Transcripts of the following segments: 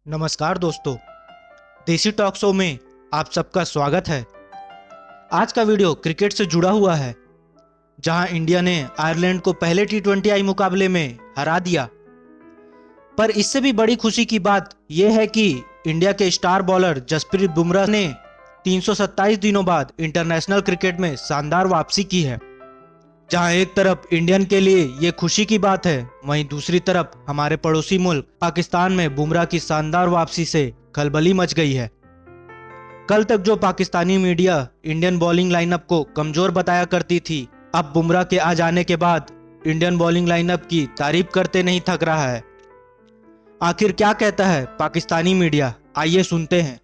नमस्कार दोस्तों, देसी टॉक शो में आप सबका स्वागत है। आज का वीडियो क्रिकेट से जुड़ा हुआ है, जहां इंडिया ने आयरलैंड को पहले टी20 मुकाबले में हरा दिया। पर इससे भी बड़ी खुशी की बात यह है कि इंडिया के स्टार बॉलर जसप्रीत बुमराह ने 327 दिनों बाद इंटरनेशनल क्रिकेट में शानदार वापसी की है। जहां एक तरफ इंडियन के लिए ये खुशी की बात है, वहीं दूसरी तरफ हमारे पड़ोसी मुल्क पाकिस्तान में बुमराह की शानदार वापसी से खलबली मच गई है। कल तक जो Pakistani media Indian bowling lineup को कमजोर बताया करती थी, अब बुमराह के आ जाने के बाद इंडियन बॉलिंग लाइनअप की तारीफ करते नहीं थक रहा है। आखिर क्या कहता है पाकिस्तानी मीडिया, आइए सुनते हैं।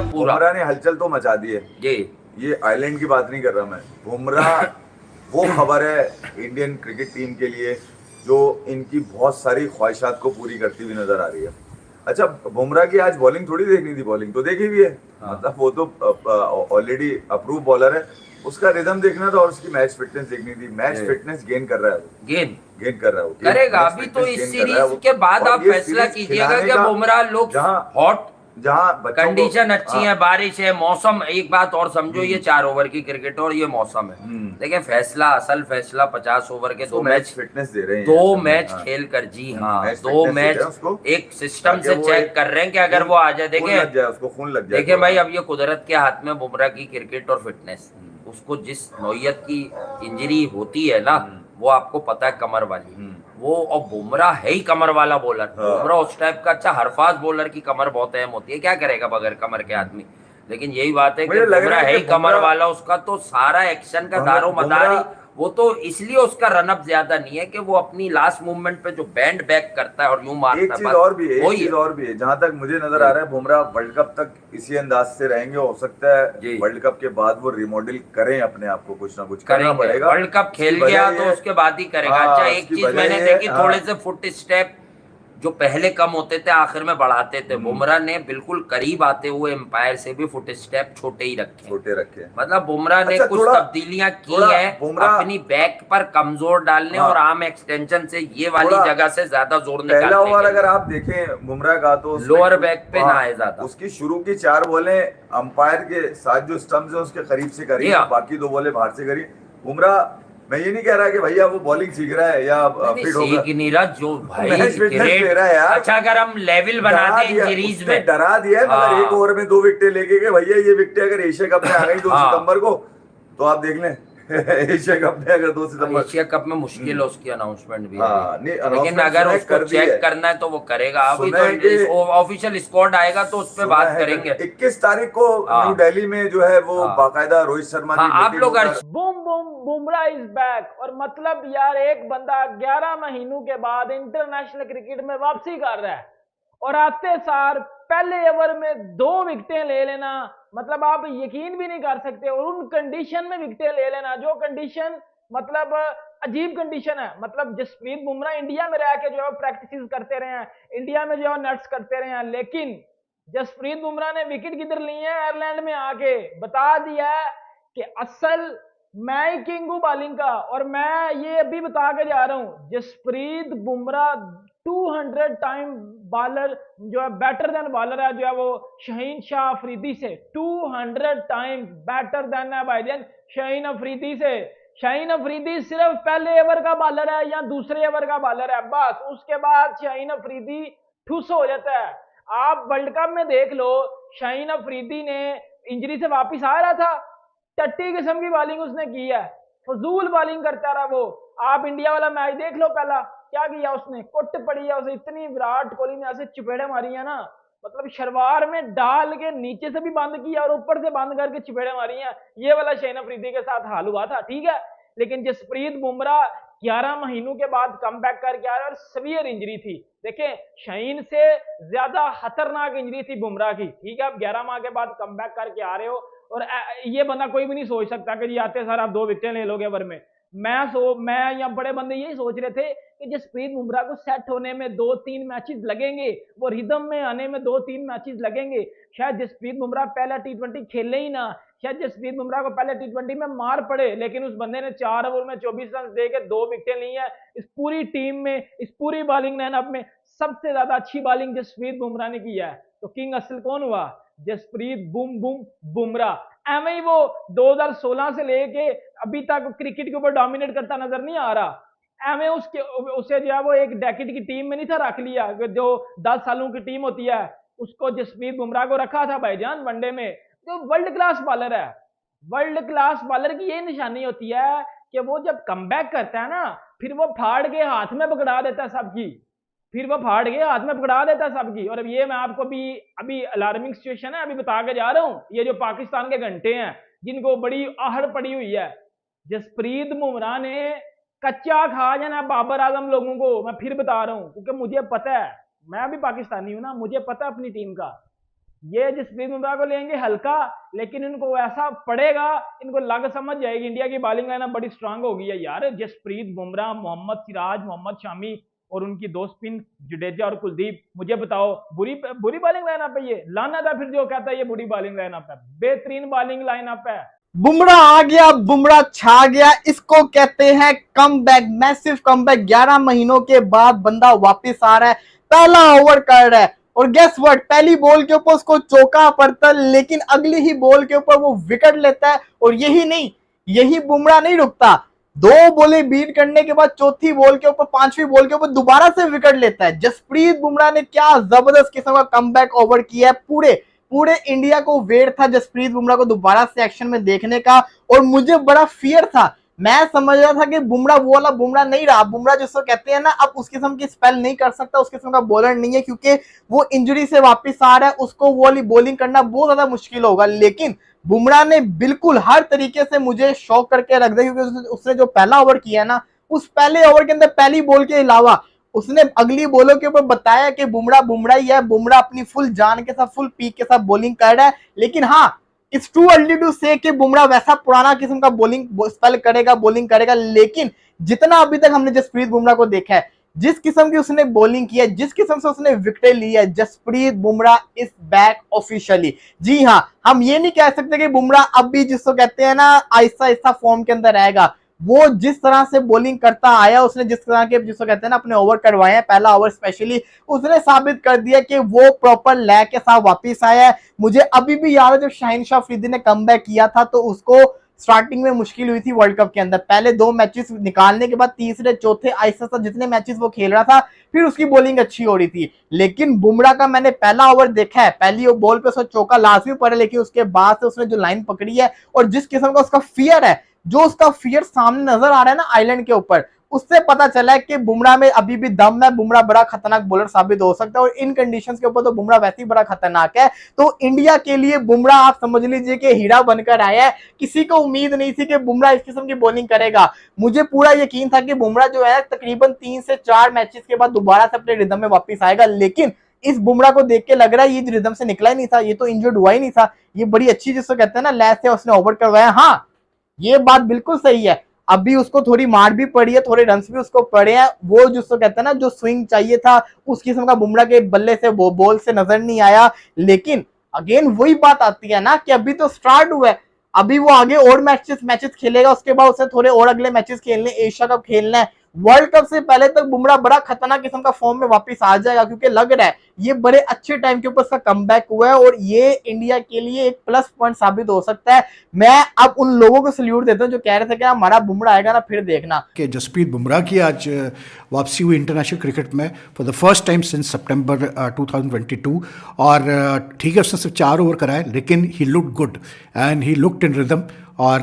बुमराह ने हलचल तो मचा दी है जी। ये आइलैंड की बात नहीं कर रहा मैं। बुमराह वो खबर है इंडियन क्रिकेट टीम के लिए जो इनकी बहुत सारी ख्वाहिशात को पूरी करती हुई नजर आ रही है। अच्छा, बुमराह की आज बॉलिंग थोड़ी देखनी थी, बॉलिंग तो देखी भी है। मतलब वो तो ऑलरेडी अप्रूव बॉलर है, उसका रिदम देखना था और उसकी मैच फिटनेस देखनी थी। मैच फिटनेस गेन कर रहा है, गेन कर रहा है, करेगा। अभी तो इस सीरीज के बाद आप फैसला कीजिएगा कि बुमराह लोग हॉट, जहाँ कंडीशन अच्छी है, बारिश है, मौसम। एक बात और समझो, ये 4 ओवर की क्रिकेट और ये मौसम है, लेकिन फैसला, असल फैसला 50 ओवर के 2 मैच फिटनेस दे रहे हैं, 2 मैच खेल कर, जी हाँ 2 मैच एक सिस्टम से चेक कर रहे हैं कि अगर वो आ जाए, देखें उसको खून लग जाए। देखें भाई, अब ये कुदरत के हाथ में बुमराह की क्रिकेट और फिटनेस। उसको जिस नौयत की इंजरी होती है ना, वो आपको पता है, कमर वाली वो, और बुमराह है ही कमर वाला बॉलर। बुमराह उस टाइप का, अच्छा हरफाज बॉलर की कमर बहुत अहम होती है, क्या करेगा बगैर कमर के आदमी। लेकिन यही बात है कि बुमराह है ही कमर वाला, उसका तो सारा एक्शन का दारो मदार ही वो, तो इसलिए उसका रनअप ज्यादा नहीं है कि वो अपनी लास्ट मूवमेंट पे जो बैंड बैक करता है और यूं मारता है। एक चीज और भी है, जहां तक मुझे नजर आ रहा है, बुमराह वर्ल्ड कप तक इसी अंदाज से रहेंगे। हो सकता है वर्ल्ड कप के बाद वो रिमॉडल करें अपने आप को, कुछ ना कुछ करना पड़ेगा। वर्ल्ड कप खेल गया तो उसके बाद ही करेगा। अच्छा, एक चीज मैंने देखी, थोड़े से फुट स्टेप जो पहले कम होते थे आखिर में बढ़ाते थे, बुमराह ने बिल्कुल करीब आते हुए एम्पायर से भी फुट स्टेप छोटे ही रखे। मतलब बुमराह ने कुछ तब्दीलियां की है अपनी बैक पर कमजोर डालने और आर्म एक्सटेंशन से, ये वाली जगह से ज्यादा जोर निकालने। पहला ओवर अगर आप देखें बुमराह का, तो लोअर बैक पे ना आए ज्यादा। उसकी शुरू की 4 बॉलें अंपायर के साथ जो स्टंप्स है उसके करीब से करी, बाकी 2 बॉलें बाहर से करी। बुमराह, मैं ये नहीं कह रहा कि भैया वो बॉलिंग सीख रहा है या फिट होगा, नहीं रहा जो भाई दे रहा है यार। अच्छा, अगर हम लेवल बनाते हैं इंजरीज में, डरा दिया है, मगर 1 ओवर में 2 विकेटें लेके गए। भैया ये विकेटें अगर एशिया कप में आ गई 2 सितंबर को, तो आप देख लें एशिया कप में अगर 2 सितंबर, एशिया कप में मुश्किल है उसकी अनाउंसमेंट भी, लेकिन अगर उसको चेक करना है तो वो करेगा। अभी तो ऑफिशियल स्क्वाड आएगा तो उस पर बात करेंगे। 21 तारीख को न्यू दिल्ली में जो है वो बाकायदा रोहित शर्मा आप लोग boom boom Bumrah is back. और मतलब यार, एक बंदा 11 महीनों के बाद इंटरनेशनल क्रिकेट में वापसी कर रहा है और आते सार पहले ओवर में 2 विकेटें ले लेना, मतलब आप यकीन भी नहीं कर सकते। और उन कंडीशन में विकेटें ले लेना, जो कंडीशन मतलब अजीब कंडीशन है। मतलब जसप्रीत बुमराह इंडिया में रह के जो है प्रैक्टिस करते रहे हैं, इंडिया में जो है नट्स करते रहे हैं, लेकिन जसप्रीत बुमराह ने विकेट किधर ली है, आयरलैंड में आके बता दिया है कि असल मैं ही किंग हूं बॉलिंग का। और मैं ये अभी बता के जा रहा हूं, जसप्रीत बुमराह 200 टाइम बॉलर जो है, बेटर देन बॉलर है जो है वो शाहीन शाह अफरीदी से। 200 टाइम बेटर देन है भाईजान शाहीन अफरीदी से। शाहीन अफरीदी सिर्फ पहले ओवर का बॉलर है या दूसरे ओवर का बॉलर है, बस उसके बाद शाहीन अफरीदी ठुस हो जाता है। आप वर्ल्ड कप में देख लो, शाहीन अफरीदी ने इंजरी से वापस आ रहा था, टट्टी किस्म की बॉलिंग उसने की है, फजूल बॉलिंग करता रहा वो। आप इंडिया वाला मैच देख लो, पहला क्या किया उसने, कुट पड़ी है उसे, इतनी विराट कोहली ने ऐसे चपेड़े मारी है ना, मतलब शलवार में डाल के नीचे से भी बंद किया और ऊपर से बंद करके चपेड़े मारी हैं। ये वाला शाहीन अफरीदी के साथ हाल हुआ था, ठीक है। लेकिन जसप्रीत बुमराह 11 महीनों के बाद कम बैक करके आ रहा है और सीवियर इंजरी थी। देखें, शाहीन से ज्यादा खतरनाक इंजरी थी बुमराह की, ठीक है। आप 11 माह के बाद कम बैक करके आ रहे हो और ये बंदा कोई भी नहीं सोच सकता कि जी आते सर आप 2 विकेटें ले लोगे ओवर में। मैं या बड़े बंदे यही सोच रहे थे कि जसप्रीत बुमराह को सेट होने में 2-3 मैचेस लगेंगे, वो रिदम में आने में 2-3 मैचेस लगेंगे, शायद जसप्रीत बुमराह पहला टी20 खेले ही ना, शायद जसप्रीत बुमराह को पहले टी20 में मार पड़े, लेकिन उस बंदे ने 4 ओवर में 24 रन दे के 2 विकेटें ली है। इस पूरी टीम में, इस पूरी बॉलिंग लाइनअप में सबसे ज्यादा अच्छी बॉलिंग जसप्रीत बुमराह ने की है। तो किंग असल कौन हुआ? Jasprit boom boom Bumrah. एवं ही वो 2016 से लेके अभी तक क्रिकेट के ऊपर डोमिनेट करता नजर नहीं आ रहा। एवं उसे जो है वो एक डेकेड की टीम में नहीं था रख लिया, जो 10 सालों की टीम होती है उसको जसप्रीत बुमराह को रखा था भाईजान वनडे में। तो वर्ल्ड क्लास बॉलर है। वर्ल्ड क्लास बॉलर की यही निशानी होती है कि वो जब कमबैक करता है ना, फिर वो फाड़ के हाथ में पकड़ा देता है सबकी, और अब ये मैं आपको अभी अलार्मिंग सिचुएशन है, अभी बता के जा रहा हूं। ये जो पाकिस्तान के घंटे हैं जिनको बड़ी आहड़ पड़ी हुई है, जसप्रीत बुमराह ने कच्चा खा जाना बाबर आजम लोगों को। मैं फिर बता रहा हूं क्योंकि मुझे पता है, मैं भी पाकिस्तानी हूं ना, मुझे पता है अपनी टीम का। ये जसप्रीत बुमराह को लेंगे हल्का, लेकिन इनको ऐसा पड़ेगा, इनको लग समझ जाएगी। इंडिया की बॉलिंग लाइनअप बड़ी स्ट्रांग हो गई है यार। जसप्रीत बुमराह, मोहम्मद सिराज, मोहम्मद शामी और उनकी दो स्पिन जडेजा और कुलदीप। मुझे बताओ बुरी बॉलिंग लाइनअप है ये? लाना था फिर जो कहता है ये बुरी बॉलिंग लाइनअप है। बेहतरीन बॉलिंग लाइनअप है। बुमराह आ गया, बुमराह छा गया, इसको कहते हैं कमबैक, मैसिव कमबैक। 11 महीनों के बाद बंदा वापस आ रहा है, पहला ओवर कर रहा है और गेस व्हाट, पहली बॉल के ऊपर उसको चौका पड़ता है, लेकिन अगली ही बॉल के ऊपर वो विकेट लेता है। और यही बुमराह नहीं रुकता, 2 बॉलें बीट करने के बाद चौथी बॉल के ऊपर, 5वीं बॉल के ऊपर दोबारा से विकेट लेता है। जसप्रीत बुमराह ने क्या जबरदस्त किस्म का कमबैक ओवर किया है। पूरे इंडिया को वेट था जसप्रीत बुमराह को दोबारा से एक्शन में देखने का, और मुझे बड़ा फियर था। मैं समझ रहा था कि बुमराह वो वाला बुमराह नहीं रहा, बुमराह जिसको कहते हैं ना अब उस किस्म की स्पेल नहीं कर सकता, उस किस्म का बॉलर नहीं है, क्योंकि वो इंजरी से वापस आ रहा है, उसको वो वाली बॉलिंग करना बहुत ज्यादा मुश्किल होगा। लेकिन बुमराह ने बिल्कुल हर तरीके से मुझे शॉक करके रख दिया, क्योंकि उसने जो पहला ओवर किया ना, उस पहले ओवर के अंदर पहली बॉल के अलावा उसने अगली बॉलों के ऊपर बताया कि बुमराह ही है, बुमराह अपनी फुल जान के साथ, फुल पीक के साथ बॉलिंग कर रहा है। लेकिन हाँ, इट्स टू अर्ली टू से कि बुमराह वैसा पुराना किस्म का बॉलिंग करेगा, लेकिन जितना अभी तक हमने जसप्रीत बुमराह को देखा है, जिस किस्म की उसने बॉलिंग की है, जिस किस्म से उसने विकेट ली है, Jasprit Bumrah is back officially. जी हाँ, हम ये नहीं कह सकते कि बुमराह अब भी जिसको कहते हैं ना आहिस्ता फॉर्म के अंदर रहेगा। वो जिस तरह से बॉलिंग करता आया, उसने जिस तरह के जिसको कहते हैं ना अपने ओवर करवाए हैं, पहला ओवर स्पेशली, उसने साबित कर दिया कि वो प्रॉपर लैग के साथ वापस आया है। मुझे अभी भी याद है जब शाहीन शाह अफरीदी ने कमबैक किया था तो उसको स्टार्टिंग में मुश्किल हुई थी वर्ल्ड कप के अंदर, पहले 2 मैचेस निकालने के बाद तीसरे चौथे आहिस्ता जितने मैचेस वो खेल रहा था, फिर उसकी बॉलिंग अच्छी हो रही थी। लेकिन बुमराह का मैंने पहला ओवर देखा है, पहली बॉल पे उसका चौका लाजमी पड़ा, लेकिन उसके बाद से उसने जो लाइन पकड़ी है और जिस किस्म का उसका फियर है, जो उसका फियर सामने नजर आ रहा है ना आइलैंड के ऊपर, उससे पता चला है कि बुमराह में अभी भी दम है, बुमराह बड़ा खतरनाक बॉलर साबित हो सकता है। और इन कंडीशंस के ऊपर तो बुमराह वैसे ही बड़ा खतरनाक है। तो इंडिया के लिए बुमराह आप समझ लीजिए कि हीरा बनकर आया है। किसी को उम्मीद नहीं थी कि बुमराह इस किस्म की बॉलिंग करेगा। मुझे पूरा यकीन था कि बुमराह जो है तकरीबन 3 से 4 मैचेस के बाद दोबारा से अपने रिदम में वापस आएगा, लेकिन इस बुमराह को देख के लग रहा है ये रिदम से निकला ही नहीं था, ये तो इंजर्ड हुआ ही नहीं था। ये बड़ी अच्छी जिसको कहते हैं ना लैस है, उसने ओवर करवाया। हाँ, ये बात बिल्कुल सही है, अभी उसको थोड़ी मार भी पड़ी है, थोड़े रन्स भी उसको पड़े हैं। वो जिसको कहते हैं ना जो स्विंग चाहिए था उस किस्म का बुमराह के बल्ले से बॉल से नजर नहीं आया। लेकिन अगेन वही बात आती है ना कि अभी तो स्टार्ट हुआ है, अभी वो आगे और मैचेस खेलेगा, उसके बाद उसे थोड़े और अगले मैचेस खेलने, एशिया कप खेलना है। वर्ल्ड कप से पहले तक बुमराह बड़ा खतरनाक किस्म का फॉर्म में वापस आ जाएगा, क्योंकि लग रहा है ये बड़े अच्छे टाइम के ऊपर उसका कमबैक हुआ है और ये इंडिया के लिए एक प्लस पॉइंट साबित हो सकता है। मैं अब उन लोगों को सल्यूट देता हूं जो कह रहे थे कि हमारा बुमराह आएगा ना फिर देखना। कि जसप्रीत बुमराह की आज वापसी हुई इंटरनेशनल क्रिकेट में for the first time since September 2022। और ठीक है उसने सिर्फ 4 ओवर कराए, लेकिन he looked good and he looked in rhythm. और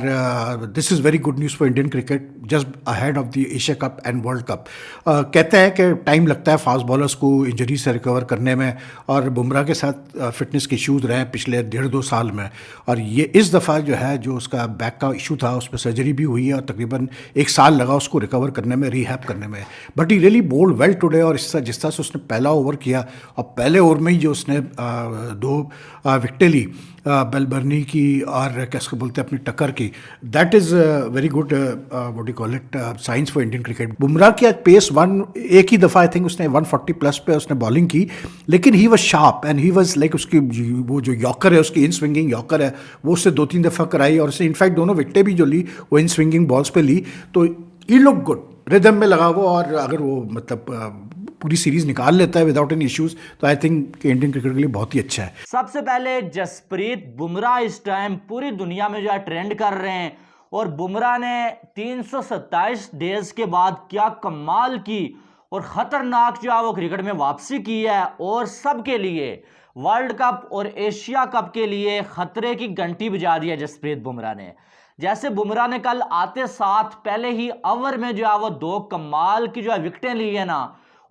this is very good news for Indian cricket just ahead of the Asia Cup and World Cup. कहते हैं कि टाइम लगता है फास्ट बॉलर्स को इंजरी से रिकवर करने में, और बुमराह के साथ फिटनेस के इशूज़ रहे पिछले 1.5-2 साल में। और ये इस दफ़ा जो है जो उसका बैक का इशू था उस पर सर्जरी भी हुई है और तकरीबन 1 साल लगा उसको रिकवर करने में, रिहैब करने में। But he really bowled well today. और जिस तरह से उसने पहला ओवर किया और पहले ओवर में ही जो उसने 2 विकेटें ली, बेलबर्नी की और कैसे बोलते हैं अपनी टक्कर की, that is very good what you call it science for Indian cricket. Bumrah की आज पेस एक ही दफ़ा आई थिंक उसने 140 प्लस पे उसने बॉलिंग की, लेकिन he was sharp and he was like उसकी वो जो यॉर्कर है, उसकी इन स्विंगिंग यॉर्कर है, वो उससे 2-3 दफ़ा कराई और उसने इनफैक्ट दोनों विकेटें भी जो ली वो इन स्विंगिंग बॉल्स पे ली। तो ही लुक गुड, रिदम में लगा वो, और अगर वो मतलब पूरी सीरीज निकाल लेता है विदाउट एनी इश्यूज तो आई थिंक इंडियन क्रिकेट के लिए बहुत ही अच्छा है। सबसे पहले जसप्रीत बुमराह इस टाइम पूरी दुनिया में जो है ट्रेंड कर रहे हैं, और बुमराह ने 327 डेज के बाद क्या कमाल की और खतरनाक जो है वो क्रिकेट में वापसी की है, और सबके लिए वर्ल्ड कप और एशिया कप के लिए खतरे की घंटी बजा दी है जसप्रीत बुमराह ने। जैसे बुमराह ने कल आते साथ पहले ही ओवर में जो है वो 2 कमाल की जो है विकेटें ली है ना,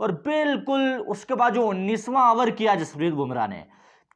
और बिल्कुल उसके बाद जो 19वां ओवर किया जसप्रीत बुमराह ने,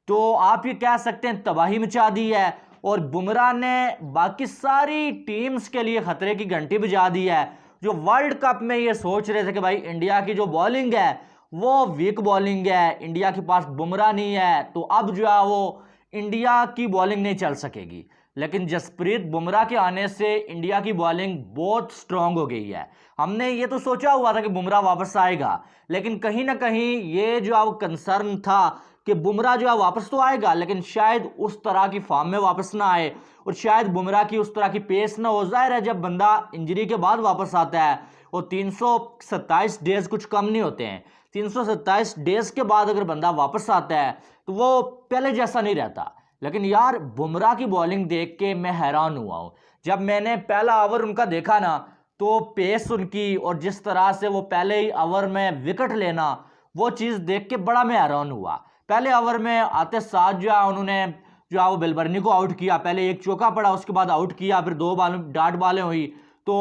तो आप ये कह सकते हैं तबाही मचा दी है। और बुमराह ने बाकी सारी टीम्स के लिए खतरे की घंटी बजा दी है, जो वर्ल्ड कप में ये सोच रहे थे कि भाई इंडिया की जो बॉलिंग है वो वीक बॉलिंग है, इंडिया के पास बुमराह नहीं है, तो अब जो है वो इंडिया की बॉलिंग नहीं चल सकेगी। लेकिन जसप्रीत बुमराह के आने से इंडिया की बॉलिंग बहुत स्ट्रांग हो गई है। हमने ये तो सोचा हुआ था कि बुमराह वापस आएगा, लेकिन कहीं ना कहीं ये जो है कंसर्न था कि बुमराह जो है वापस तो आएगा, लेकिन शायद उस तरह की फॉर्म में वापस ना आए, और शायद बुमराह की उस तरह की पेस ना हो। जाहिर है जब बंदा इंजरी के बाद वापस आता है, और 327 डेज कुछ कम नहीं होते हैं, 327 डेज के बाद अगर बंदा वापस आता है तो वो पहले जैसा नहीं रहता। लेकिन यार बुमराह की बॉलिंग देख के मैं हैरान हुआ हूँ। जब मैंने पहला ओवर उनका देखा ना, तो पेस उनकी और जिस तरह से वो पहले ही ओवर में विकेट लेना, वो चीज़ देख के बड़ा मैं हैरान हुआ। पहले ओवर में आते साथ जो है उन्होंने जो है वो बेलबर्नी को आउट किया, पहले एक चौका पड़ा, उसके बाद आउट किया, फिर 2 बॉल डाट बॉलें हुई तो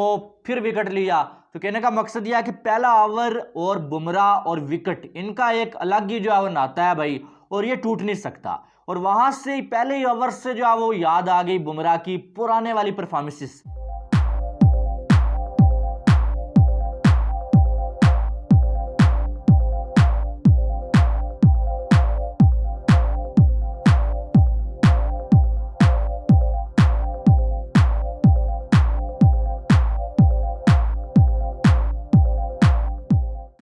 फिर विकेट लिया। तो कहने का मकसद यह है कि पहला ओवर और बुमराह और विकेट, इनका एक अलग ही जो है वो नाता है भाई, और ये टूट नहीं सकता। और वहां से पहले ही ओवर से जो है वो याद आ गई बुमराह की पुराने वाली परफॉर्मेंसेस।